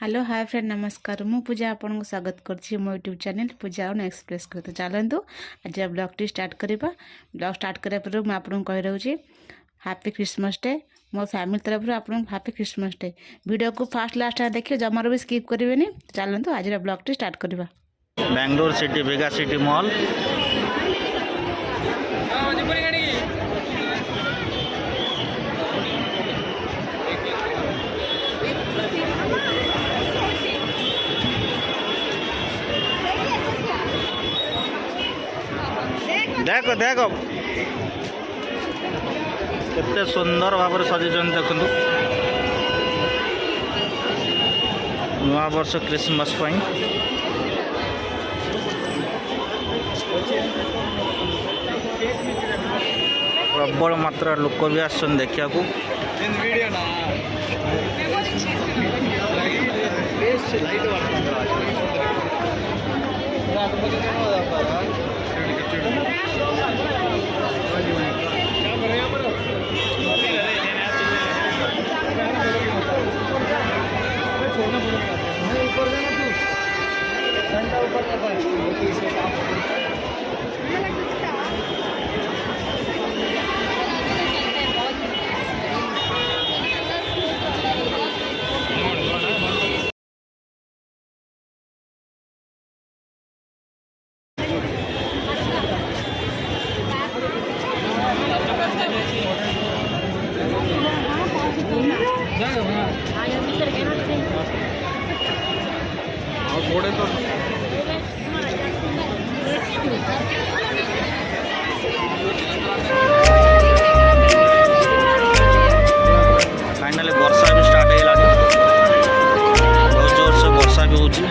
Hello hi friend नमस्कार मु पूजा आपन को स्वागत करछि मो YouTube channel Pooja on express को। तो चलतु आज ब्लॉग टी स्टार्ट करबा। ब्लॉग स्टार्ट करा पर मैं आपन कहि रहउछि हैप्पी क्रिसमस डे। मो फैमिली तरफ आपन हैप्पी क्रिसमस डे। वीडियो को फास्ट लास्ट देखियो, जमार भी स्किप करिवेनी। चलतु आज ब्लॉग टी स्टार्ट करबा। बेंगलोर सिटी वेगा सिटी मॉल देखो देखो केते सुंदर भाव सजाई देखु नवा वर्ष क्रिसमस प्रबल मात्रा लोक भी आसन देखा फाइनली वर्षा भी स्टार्ट है बहुत जोर से वर्षा भी होची।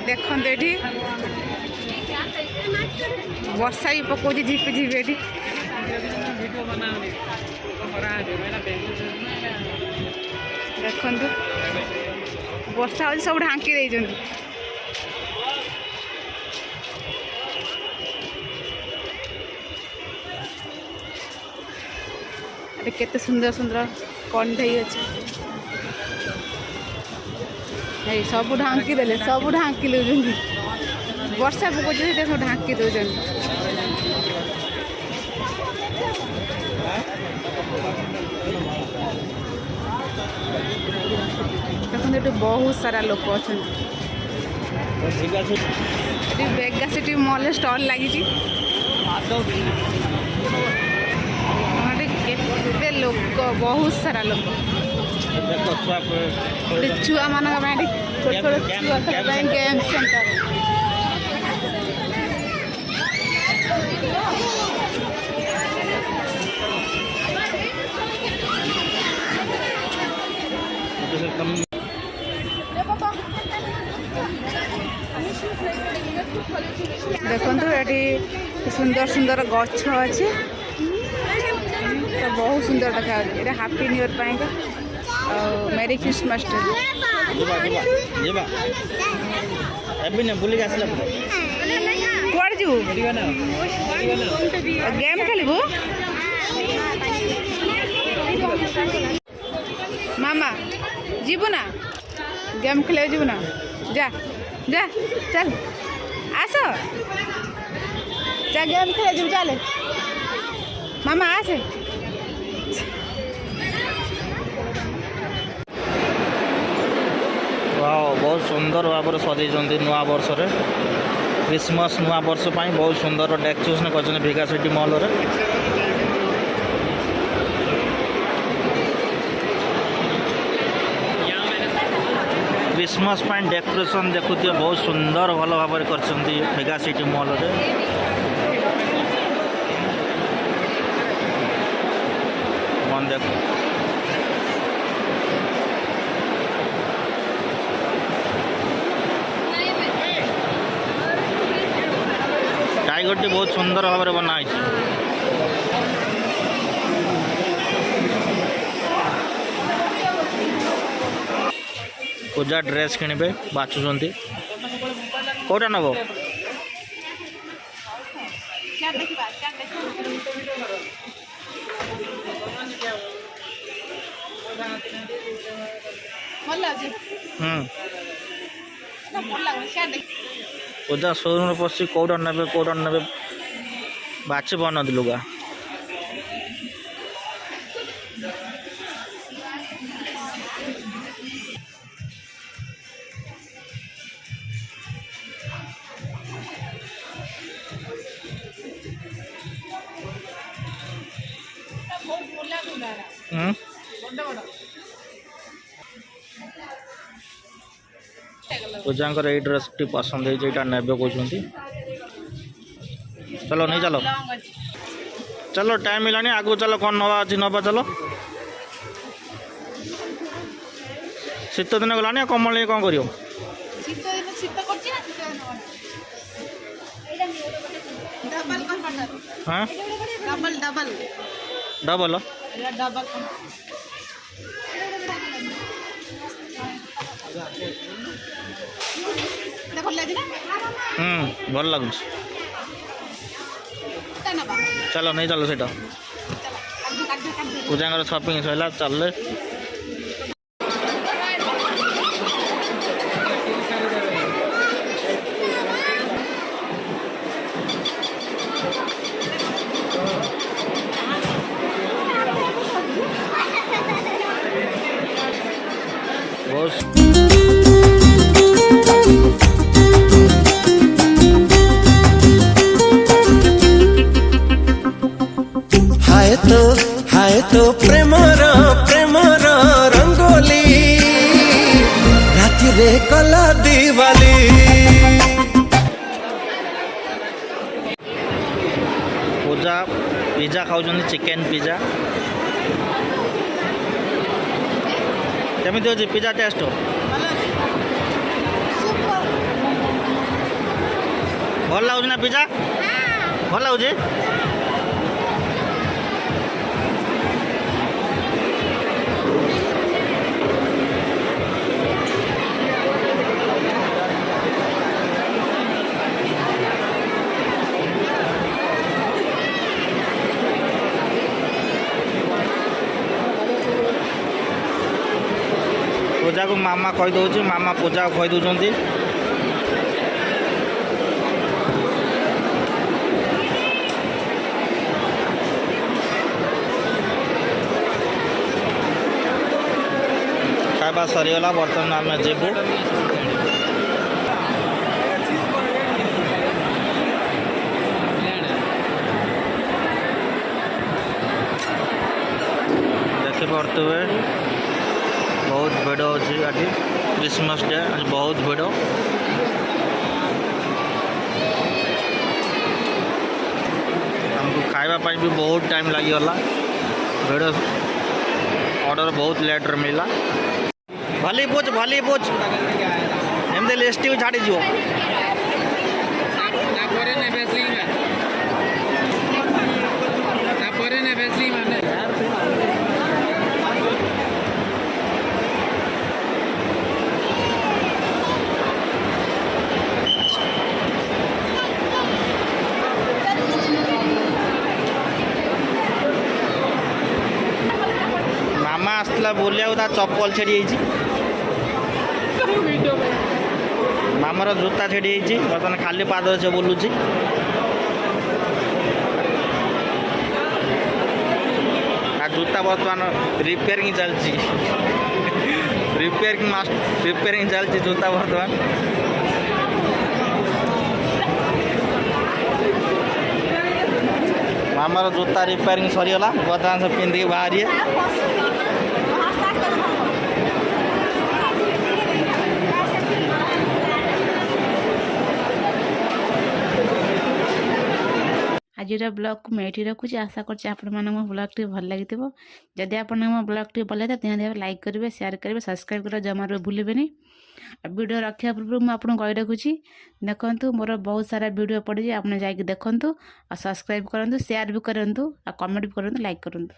देखते ये वर्षा भी पकाऊ झिपि झिपि ये देखु वर्षा हो सब ढांकी केते सुंदर सुंदर कंढई अच्छे सब ढांकी देले सब ढांकी दौरान वर्षा पकाऊ देखो ढांकी दौरान देखते बहुत सारा लोक अच्छा वेगा सिटी मॉल स्टॉल लगी लोक बहुत सारा लोक छुआ मान छोट छोट छुआ खेल गेम सेंटर देखु ये सुंदर सुंदर गछ अच्छे तो बहुत सुंदर देखा ये हैप्पी न्यू ईयर पाएंगे और मेरी क्रिसमस डे कौन जीव गेम खेलबू मामा जीवु ना गेम खेल जीवु ना जा जा चल आस जा गेम खेल जीव चल मामा आसे बहुत सुंदर भाव सजाई नुआ वर्ष क्रिसमस नुआ वर्ष बहुत सुंदर डेकोरेशन कर वेगा सिटी मॉल रे। क्रिसमस डेकोरेशन देखुए बहुत सुंदर भल भाव कर वेगा सिटी मॉल रे। मन देखो टाइगर टी बहुत सुंदर भाव बनाई। ପୂଜା ଡ୍ରେସ୍ କିଣିବେ ବାଛୁଛନ୍ତି କେଉଁଟା ନେବ ପୂଜା ଶୋରୁମ୍ରେ ପଶି କେଉଁଟା ନେବେ ବାଛି ପାରୁନାହାନ୍ତି ଲୁଗା ପୂଜାଙ୍କର ଏଇ ଡ୍ରେସ୍ଟି ପସନ୍ଦ ହେଇଛି ଏଇଟା ନେବେ କହୁଛନ୍ତି ଚलो नहीं चलो चलो टाइम मिलानी आगू चलो कौन नवा अच्छी नवा चलो शीत दिन गलानी कमल नहीं कौन करियो हाँ डबल भल लगुच चलो नहीं चलो सेटा पूजा शॉपिंग सैला चल हाय तो प्रेमर रंगोली राति रे कला दिवाली पूजा पिज्जा खाऊ चिकेन पिज्जा केमी अच्छे पिज्जा टेस्ट भल लगुच ना पिज्जा भल लगुच पूजा को मामा कहीदे मामा पूजा को कहीदे खावा सरीगला बर्तमान आम जीवु देखिपे बहुत भिड़ अच्छी आज क्रिसमस डे आज बहुत भिड़ हमको खावाई भी बहुत टाइम लगिगला भिड़ ऑर्डर बहुत लेट मिला भली पोच एमती लिस्ट छाड़ी जीव मामा आसला बोलिया चप्पल छेड़ी मामार जूता छेड़ी बर्तमान खाली पाद से बोलुची जूता बर्तमान रिपेयरिंग चलती रिपेयरिंग चलती जूता बर्तमान मामार जूता रिपेयरिंग सरीगला बर्तमान से पिंधिक बाहर आज ब्लॉग को मैं रखुच्छी आशा कर मो ब्लॉग टी भल लगी जदि आप मो ब्लॉग टी भल लगे तो लाइक करेंगे शेयर करेंगे सब्सक्राइब कर जमार भूलें वीडियो रखा पूर्व मुझे आपको कही रखुच्छी देखो मोर बहुत सारा वीडियो पड़ी आप देखु और सब्सक्राइब करूँ शेयर भी करूँ और कमेंट भी करूँ लाइक करूँ।